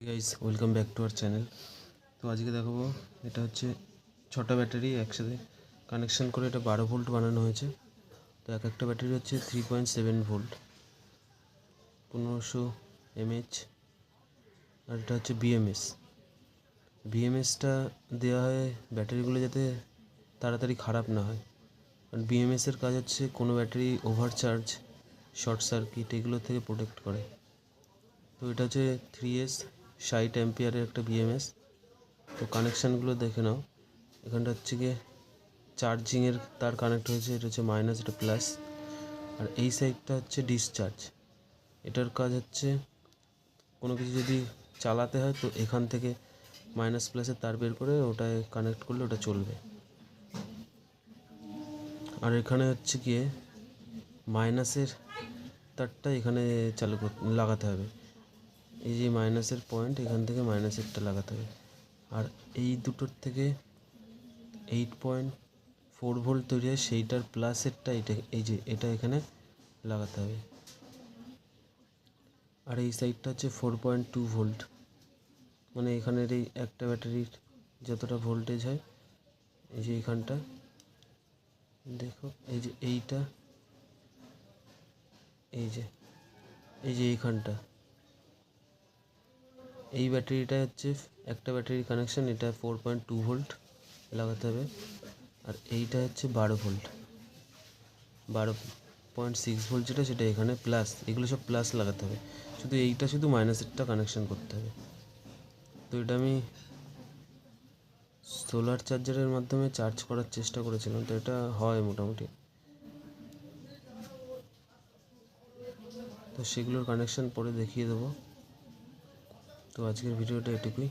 Guys welcome back to our channel. তো আজকে দেখাবো এটা হচ্ছে 6টা ব্যাটারি একসাথে কানেকশন করে এটা 12 ভোল্ট বানানো হয়েছে। তো একটা ব্যাটারি হচ্ছে 3.7 ভোল্ট 1500 mAh, আর এটা হচ্ছে বিএমএসটা দেওয়া হয় ব্যাটারিগুলো যাতে তাড়াতাড়ি খারাপ না হয়। কারণ বিএমএসের কাজ হচ্ছে কোনো ব্যাটারি ওভারচার্জ, শর্ট সার্কিট এগুলো থেকে প্রোটেক্ট করে। তো এটা হচ্ছে 3S 60 অ্যাম্পিয়ারের একটা বিএমএস। তো কানেকশানগুলো দেখে নাও। এখানটা হচ্ছে গিয়ে চার্জিংয়ের তার কানেক্ট হয়েছে, এটা হচ্ছে মাইনাস, এটা প্লাস। আর এই সাইডটা হচ্ছে ডিসচার্জ। এটার কাজ হচ্ছে কোনো কিছু যদি চালাতে হয় তো এখান থেকে মাইনাস প্লাসের তার বের করে ওটায় কানেক্ট করলে ওটা চলবে। আর এখানে হচ্ছে গিয়ে মাইনাসের তারটা এখানে লাগাতে হবে। এই যে মাইনাসের পয়েন্ট, এখান থেকে মাইনাসেরটা লাগাতে হবে। আর এই দুটোর থেকে 8.4 ভোল্ট তৈরি হয়, সেইটার প্লাসেরটা এটা এখানে লাগাতে হবে। আর এই সাইডটা হচ্ছে 4.2 ভোল্ট, মানে এখানের এই একটা ব্যাটারির যতটা ভোল্টেজ হয়, এই যে এইখানটা দেখো, এই যে এইটা, এই যে এইখানটা, এই ব্যাটারিটা হচ্ছে একটা ব্যাটারির কানেকশন, এটা 4.2 ভোল্ট লাগাতে হবে। আর এইটা হচ্ছে 12 ভোল্ট, 12.6 ভোল্ট যেটা, সেটা এখানে প্লাস। এগুলো সব প্লাস লাগাতে হবে, শুধু মাইনাসেরটা কানেকশন করতে হবে। তো এটা আমি সোলার চার্জারের মাধ্যমে চার্জ করার চেষ্টা করেছিলাম, তো এটা হয় মোটামুটি। তো সেগুলোর কানেকশন পরে দেখিয়ে দেবো। তো আজকের ভিডিওটা এটুকুই।